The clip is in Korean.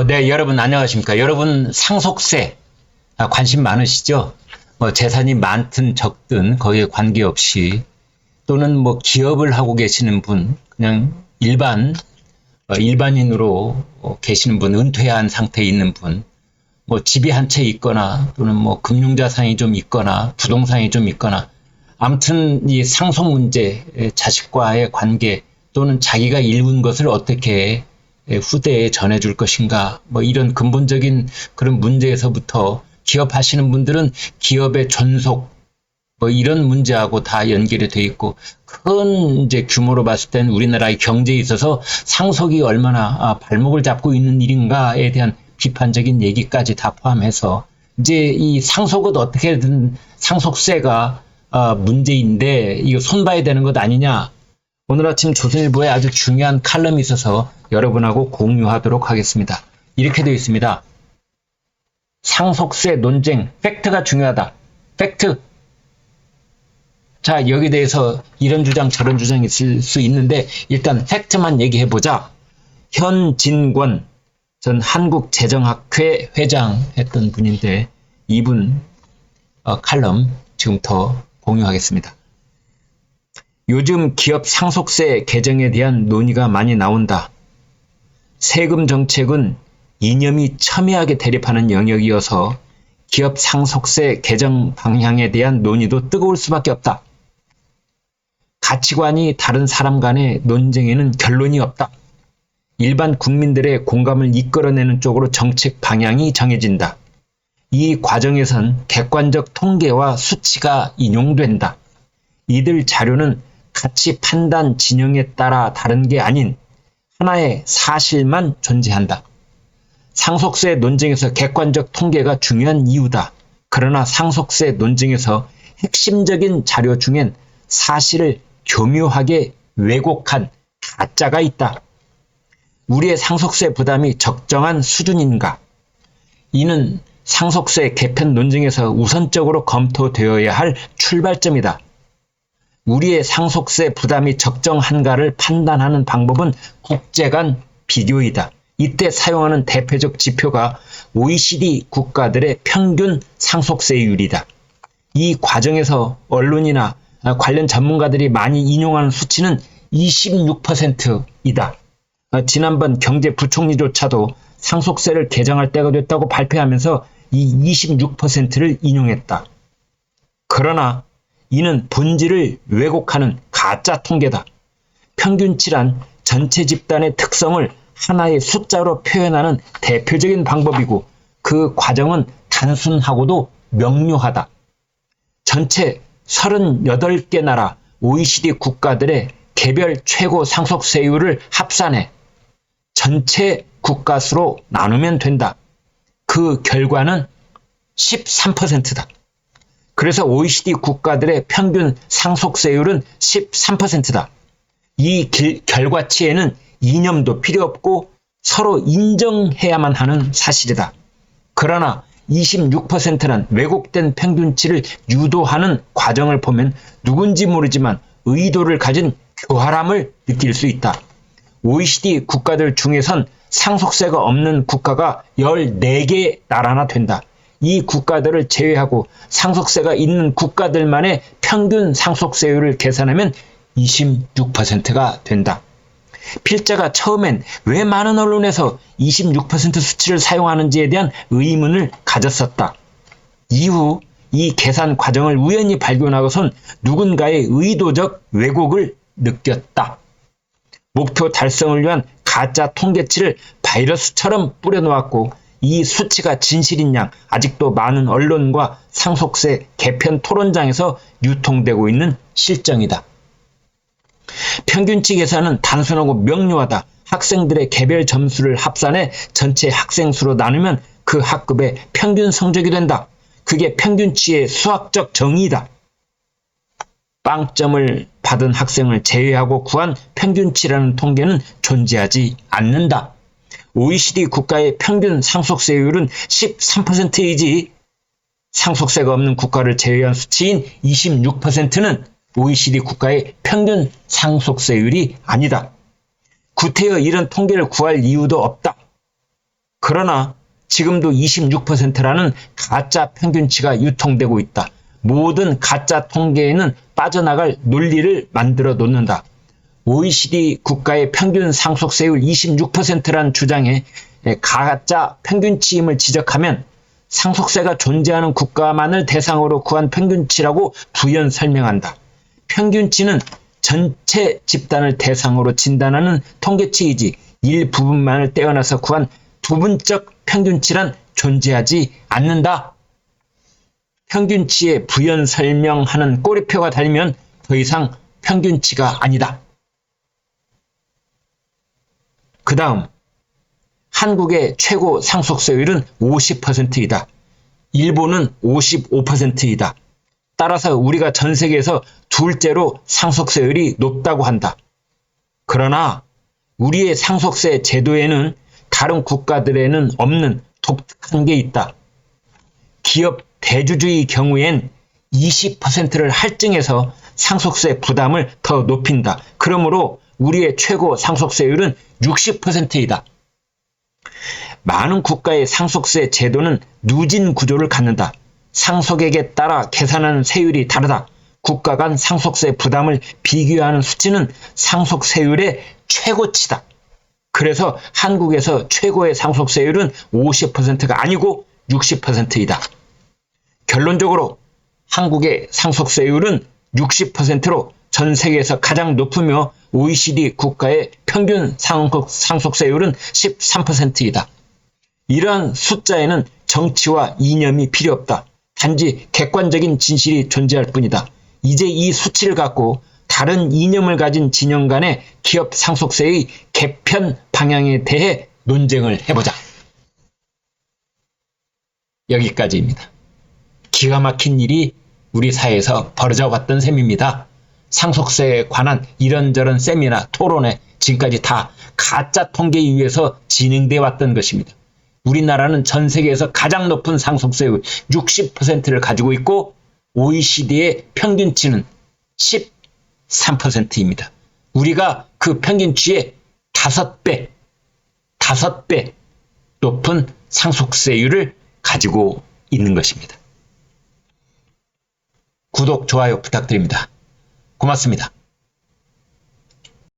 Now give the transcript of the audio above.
네, 여러분 안녕하십니까? 여러분 상속세 관심 많으시죠? 재산이 많든 적든 거기에 관계없이 또는 기업을 하고 계시는 분, 그냥 일반인으로 계시는 분, 은퇴한 상태에 있는 분, 집이 한 채 있거나 또는 금융자산이 좀 있거나 부동산이 좀 있거나 아무튼 이 상속 문제, 자식과의 관계 또는 자기가 일군 것을 어떻게 후대에 전해줄 것인가, 이런 근본적인 그런 문제에서부터 기업하시는 분들은 기업의 존속, 이런 문제하고 다 연결이 돼 있고, 큰 이제 규모로 봤을 땐 우리나라의 경제에 있어서 상속이 얼마나 발목을 잡고 있는 일인가에 대한 비판적인 얘기까지 다 포함해서 이제 이 상속은 어떻게든 상속세가 문제인데 이거 손봐야 되는 것 아니냐. 오늘 아침 조선일보에 아주 중요한 칼럼이 있어서 여러분하고 공유하도록 하겠습니다. 이렇게 되어 있습니다. 상속세 논쟁, 팩트가 중요하다. 팩트. 자, 여기에 대해서 이런 주장 저런 주장이 있을 수 있는데 일단 팩트만 얘기해보자. 현진권 전 한국재정학회 회장 했던 분인데 이분 칼럼 지금부터 공유하겠습니다. 요즘 기업 상속세 개정에 대한 논의가 많이 나온다. 세금 정책은 이념이 첨예하게 대립하는 영역이어서 기업 상속세 개정 방향에 대한 논의도 뜨거울 수밖에 없다. 가치관이 다른 사람 간의 논쟁에는 결론이 없다. 일반 국민들의 공감을 이끌어내는 쪽으로 정책 방향이 정해진다. 이 과정에선 객관적 통계와 수치가 인용된다. 이들 자료는 가치 판단 진영에 따라 다른 게 아닌 하나의 사실만 존재한다. 상속세 논쟁에서 객관적 통계가 중요한 이유다. 그러나 상속세 논쟁에서 핵심적인 자료 중엔 사실을 교묘하게 왜곡한 가짜가 있다. 우리의 상속세 부담이 적정한 수준인가? 이는 상속세 개편 논쟁에서 우선적으로 검토되어야 할 출발점이다. 우리의 상속세 부담이 적정한가를 판단하는 방법은 국제 간 비교이다. 이때 사용하는 대표적 지표가 OECD 국가들의 평균 상속세율이다. 이 과정에서 언론이나 관련 전문가들이 많이 인용하는 수치는 26%이다. 지난번 경제부총리조차도 상속세를 개정할 때가 됐다고 발표하면서 이 26%를 인용했다. 그러나 이는 본질을 왜곡하는 가짜 통계다. 평균치란 전체 집단의 특성을 하나의 숫자로 표현하는 대표적인 방법이고 그 과정은 단순하고도 명료하다. 전체 38개 나라 OECD 국가들의 개별 최고 상속세율을 합산해 전체 국가 수로 나누면 된다. 그 결과는 13%다. 그래서 OECD 국가들의 평균 상속세율은 13%다. 이 결과치에는 이념도 필요 없고 서로 인정해야만 하는 사실이다. 그러나 26%란 왜곡된 평균치를 유도하는 과정을 보면 누군지 모르지만 의도를 가진 교활함을 느낄 수 있다. OECD 국가들 중에선 상속세가 없는 국가가 14개 나라나 된다. 이 국가들을 제외하고 상속세가 있는 국가들만의 평균 상속세율을 계산하면 26%가 된다. 필자가 처음엔 왜 많은 언론에서 26% 수치를 사용하는지에 대한 의문을 가졌었다. 이후 이 계산 과정을 우연히 발견하고선 누군가의 의도적 왜곡을 느꼈다. 목표 달성을 위한 가짜 통계치를 바이러스처럼 뿌려놓았고 이 수치가 진실인 양 아직도 많은 언론과 상속세 개편 토론장에서 유통되고 있는 실정이다. 평균치 계산은 단순하고 명료하다. 학생들의 개별 점수를 합산해 전체 학생 수로 나누면 그 학급의 평균 성적이 된다. 그게 평균치의 수학적 정의이다. 빵점을 받은 학생을 제외하고 구한 평균치라는 통계는 존재하지 않는다. OECD 국가의 평균 상속세율은 13%이지 상속세가 없는 국가를 제외한 수치인 26%는 OECD 국가의 평균 상속세율이 아니다. 구태여 이런 통계를 구할 이유도 없다. 그러나 지금도 26%라는 가짜 평균치가 유통되고 있다. 모든 가짜 통계에는 빠져나갈 논리를 만들어 놓는다. OECD 국가의 평균 상속세율 26%란 주장에 가짜 평균치임을 지적하면 상속세가 존재하는 국가만을 대상으로 구한 평균치라고 부연 설명한다. 평균치는 전체 집단을 대상으로 진단하는 통계치이지 일부분만을 떼어놔서 구한 부분적 평균치란 존재하지 않는다. 평균치에 부연 설명하는 꼬리표가 달리면 더 이상 평균치가 아니다. 그 다음, 한국의 최고 상속세율은 50%이다. 일본은 55%이다. 따라서 우리가 전 세계에서 둘째로 상속세율이 높다고 한다. 그러나 우리의 상속세 제도에는 다른 국가들에는 없는 독특한 게 있다. 기업 대주주의 경우엔 20%를 할증해서 상속세 부담을 더 높인다. 그러므로 우리의 최고 상속세율은 60%이다. 많은 국가의 상속세 제도는 누진 구조를 갖는다. 상속액에 따라 계산하는 세율이 다르다. 국가 간 상속세 부담을 비교하는 수치는 상속세율의 최고치다. 그래서 한국에서 최고의 상속세율은 50%가 아니고 60%이다. 결론적으로 한국의 상속세율은 60%로 전 세계에서 가장 높으며 OECD 국가의 평균 상속세율은 13%이다. 이러한 숫자에는 정치와 이념이 필요 없다. 단지 객관적인 진실이 존재할 뿐이다. 이제 이 수치를 갖고 다른 이념을 가진 진영 간의 기업 상속세의 개편 방향에 대해 논쟁을 해보자. 여기까지입니다. 기가 막힌 일이 우리 사회에서 벌어져 왔던 셈입니다. 상속세에 관한 이런저런 세미나, 토론회 지금까지 다 가짜 통계에 의해서 진행되어 왔던 것입니다. 우리나라는 전 세계에서 가장 높은 상속세율 60%를 가지고 있고 OECD의 평균치는 13%입니다. 우리가 그 평균치의 5배 높은 상속세율을 가지고 있는 것입니다. 구독, 좋아요 부탁드립니다. 고맙습니다.